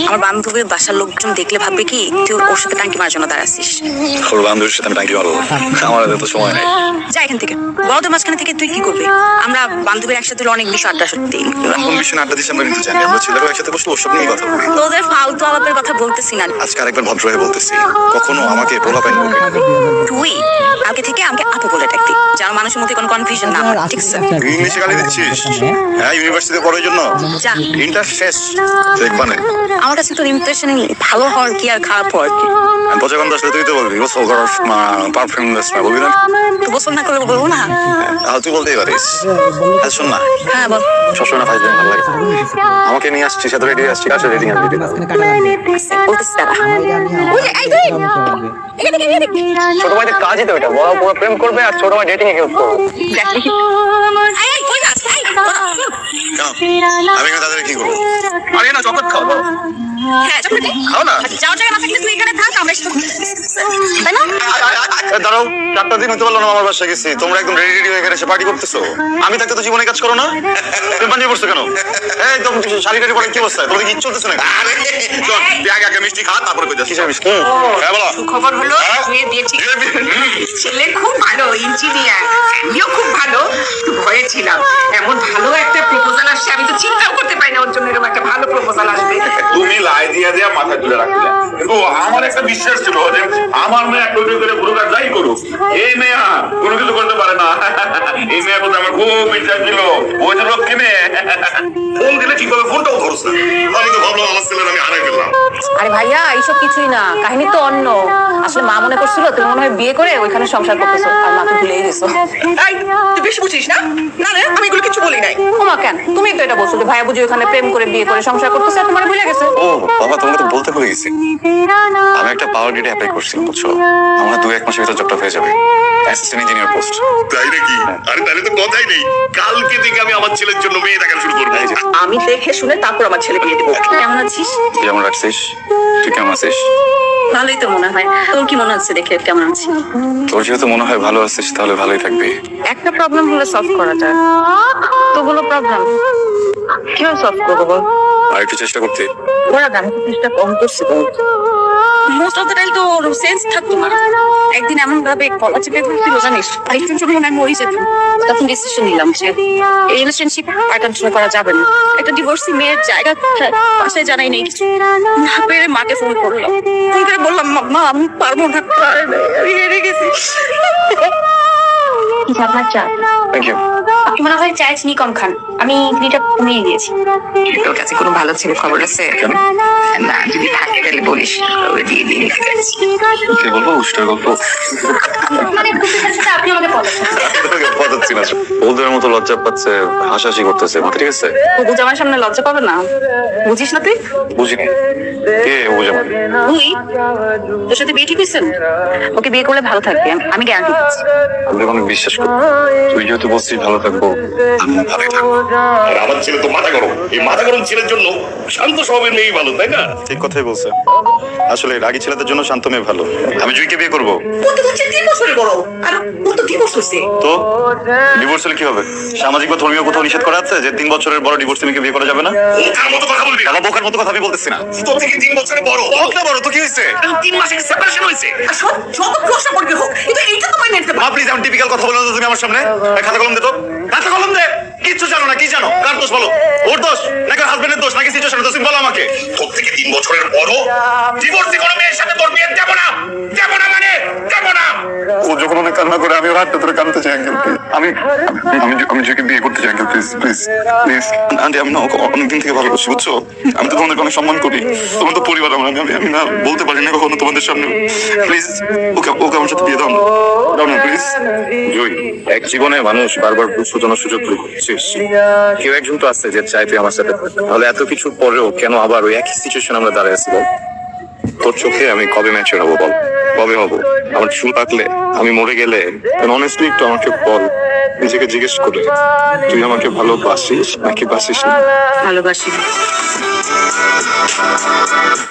আমার বান্ধবীর বাসার লোকজন দেখলে ভাববে কি তুই ওর সাথে টাঙ্কি মারার জন্য দাঁড়াচ্ছিস। ওর বান্ধবীর সাথে আমি টাঙ্কি মারবো? আমার হাতে তো সময় নেই। যা এখান থেকে। বড়দের মাঝখানে থেকে তুই কি করবি? আমরা বান্ধবীর একসাথে অনেক বিষয় আড্ডা সত্যি। কোন বিষয়ে আড্ডা দিচ্ছি আমরা কিন্তু জানি। আমরা ছেলেরা একসাথে বসলে ওসব নিয়ে কথা বলি। তোদের ফালতু আলাপের কথা বলতেছি না। আজকে আরেকবার ভদ্র হয়ে বলতেছি, কখনো আমাকে পোলা পাইনি বলবে না। তুই আগে থেকে আমাকে আপু বলে ডাকবি, যেন মানুষের মধ্যে কোনো কনফিউশন না হয়, ঠিক আছে? ইংলিশে গালি দিচ্ছিস? হ্যাঁ, ইউনিভার্সিটিতে পড়ার জন্য যা। ইন্টার শেষ দেখবা না। আমার কাছে তোর ইমপ্রেশন ভালো হওয়ার কি আর খারাপ হওয়ার কি? পচাগন্ধ আসলে তুই তো বলবি গোসল করার পারফিউম না বলবি না? তুই গোসল না করলে বলবো না? তুই বলতেই পারিস। শোন না, হ্যাঁ বল। সবসময় না ফাইজলামি ভালো লাগে। আমাকে নিয়ে আসছিস, সাথে রেডি আসছি, কাছে রেডি আমি দিদি। বলতেছি দাঁড়া। ছোট ভাইদের কাজই তো এটা, বড় বড় প্রেম করবে আর ছোট ভাই ডেটিং এ হেল্প করবে। আমি এখানে তাদের কি করবো? আরে না, চকলেট খাও। হ্যাঁ চকলেট খাও না। যাওয়ার জায়গা না থাকলে তুই এখানে থাক, আমরা সাথে তাই না? দাঁড়াও, 4টা দিন হতে পারলো না আমার বাসায় গেছি, তোমরা একদম রেডি রেডি হয়ে এখানে এসে পার্টি করতেছো। আমি থাকতে তো জীবনে কাজ করো না। তুমি বানিয়ে পড়ছো কেন? এই তো শাড়ি টাড়ি পরে কি অবস্থা? তোমাদের কি ইচ্ছে হতেছে না? চল তুই আগে আগে মিষ্টি খা, তারপরে কই যাস? কিসের মিষ্টি? হ্যাঁ বলো। খবর হলো মেয়ে বিয়ে ঠিক। ছেলে খুব ভালো ইঞ্জিনিয়ার, ফ্যামিলিও খুব ভালো। একটু ভয়ে ছিলাম, এমন ভালো একটা প্রপোজাল আসছে, আমি তো চিন্তাও করতে পারি না ওর জন্য এরকম একটা ভালো প্রপোজাল আসবে। তুমি লাই দিয়া দিয়া মাথা তুলে রাখলে, কিন্তু আমার একটা বিশ্বাস ছিল যে আমার মেয়ে একটা করে পুরোটা যাই করুক, এই মেয়ে কোনো কিছু করতে পারে না। এই মেয়ের প্রতি আমার খুব বিশ্বাস ছিল। ওই যে লক্ষ্মী মেয়ে, ফোন দিলে ঠিক হবে ফোনটাও ধরছে। আমি তো ভাবলাম আমার ছেলের আমি হারাই ফেললাম। আরে ভাইয়া এইসব কিছুই না, কাহিনী তো অন্য। আসলে মা মনে করছিল তুমি মনে হয় বিয়ে করে ওইখানে সংসার করতেছো, আর মাকে ভুলেই গেছো। এই, তুই বেশি বুঝিস না? না রে, আমি এগুলো কিছু বলি নাই। ওমা কেন, তুমি তো এটা বলছো যে ভাইয়া বুঝি ওখানে প্রেম করে বিয়ে করে সংসার করতেছে, আর তোমার ভুলে গেছে। ও বাবা, তোমাকে তো বলতে ভুলে গেছি। আমি একটা পাওয়ার গ্রিডে অ্যাপ্লাই করছি, বুঝছো? আমার 2-1 মাসের ভিতর জবটা হয়ে যাবে, অ্যাসিস্ট্যান্ট ইঞ্জিনিয়ার পোস্ট। তাই নাকি? আরে তাহলে তো কথাই নেই, কালকে থেকে আমি আমার ছেলের জন্য মেয়ে দেখা শুরু করবো। আমি দেখে শুনে তারপর আমার ছেলে বিয়ে দেবো। কেমন আছিস? তুই কেমন রাখছিস? তুই কেমন আছিস? ভালোই তো মনে হয়। তোর কি মনে হচ্ছে দেখে কেমন আছিস? তোর যেহেতু মনে হয় ভালো আছিস, তাহলে ভালোই থাকবি। একটা প্রবলেম হলে সলভ করা যায়, তো বলো প্রবলেম কিভাবে সলভ করবো বল? আর একটু চেষ্টা করতে। ওরা গান চেষ্টা কম করছে তো। মোস্ট অফ দ্য টাইম তো সেন্স থাকতো না। একদিন এমন ভাবে কলা চেপে ধরছিল জানিস, আরেকটুর জন্য আমি মরে যেতাম। তখন ডিসিশন নিলাম যে এই রিলেশনশিপ আর কন্টিনিউ করা যাবে না। একটা ডিভোর্সি মেয়ের জায়গা পাশে জানাই নেই কিছু না পেরে মাকে ফোন করলাম। ফোন করে বললাম মা আমি পারবো না, আমি হেরে গেছি। আপনার চা। Thank you. আপনি মনে হয় চায় চিনি কম খান, আমি চিনিটা কমিয়ে দিয়েছি। তোর কাছে কোনো ভালো ছেলে খবর আছে? না, যদি থাকে তাহলে বলিস, ওরে দিয়ে দিয়ে নিতে গেছি। কে বলবো? উষ্টার গল্প আপনি আমাকে বলেন পদাচ্ছি না, ওদের মতো লজ্জা পাচ্ছে, হাসাহাসি করতেছে। মাথা ঠিক আছে? বুঝ আমার সামনে লজ্জা পাবে না, বুঝিস না তুই? বুঝিনি কে বুঝে মানে? তুই তোর সাথে বিয়ে ঠিক হয়েছেন? ওকে বিয়ে করলে ভালো থাকবে, আমি গ্যারান্টি দিচ্ছি। আমি অনেক বিশ্বাস করি। তুই যেহেতু বলছিস ভালো থাকবো, আমি ভালোই থাকবো। আর আমার ছেলে তো মাথা গরম, এই মাথা গরম ছেলের জন্য শান্ত স্বভাবের মেয়েই ভালো, তাই না? ঠিক কথাই বলছে। আসলে রাগী ছেলেদের জন্য শান্ত মেয়ে ভালো। আমি জুইকে বিয়ে করবো। ও তো হচ্ছে 3 বছরের বড়, আর ও তো ডিভোর্স হচ্ছে। তো ডিভোর্স হলে কি হবে? সামাজিক বা ধর্মীয় কোথাও নিষেধ করা আছে যে 3 বছরের বড় ডিভোর্স মেয়েকে বিয়ে করা যাবে না? ওটার মতো কথা বলবি না। আমার বোকার মতো কথা আমি বলতেছি না। তোর থেকে 3 বছরের বড়। হোক না বড়, তো কি হয়েছে? 3 মাসে সেপারেশন হয়েছে। আর সব যত প্রশ্ন করবি হোক, কিন্তু এইটা তো মাইনে নিতে মা প্লিজ, এমন টিপিক্যাল কথা বলো না তুমি আমার সামনে। খাতা কলম দে তো, খাতা কলম দে। কিচ্ছু জানো না, কি জানো? কার দোষ বলো? ওর দোষ নাকি হাজবেন্ডের দোষ নাকি সিচুয়েশনের দোষ? বলো আমাকে। তোর থেকে 3 বছরের বড় ডিভোর্সি কোনো মেয়ের সাথে তোর বিয়ে দেব না, দেব না মানে দেব না। ও যখন অনেক কান্না করে, আমি ওর হাতটা ধরে কাঁদতে চাই। আঙ্কেল আমি আমি আমি জুকে বিয়ে করতে চাই। Uncle please please please. Aunty আমি না ওকে অনেকদিন থেকে ভালোবাসি, বুঝছো? আমি তো তোমাদেরকে অনেক সম্মান করি, তোমার তো পরিবার আমার। আমি আমি না বলতে পারি না কখনো তোমাদের সামনে। প্লিজ ওকে ওকে আমার সাথে বিয়ে দাও না, দাও না প্লিজ। জুই, এক জীবনে মানুষ বারবার ভুল শোধরানোর সুযোগ পেয়েছিস। কেউ একজন তো আছে যে চাই তুই আমার সাথে, তাহলে এত কিছুর পরেও কেন আবার ওই একই সিচুয়েশন আমরা দাঁড়িয়ে আছি বল? তোর চোখে আমি কবে ম্যাচিওর হবো বল? কবে হবো? আমার চুল পাকলে, আমি মরে গেলে, অনেস্টলি একটু আমাকে বল, নিজেকে জিজ্ঞেস করে তুই আমাকে ভালোবাসিস নাকি বাসিস না? ভালোবাসি।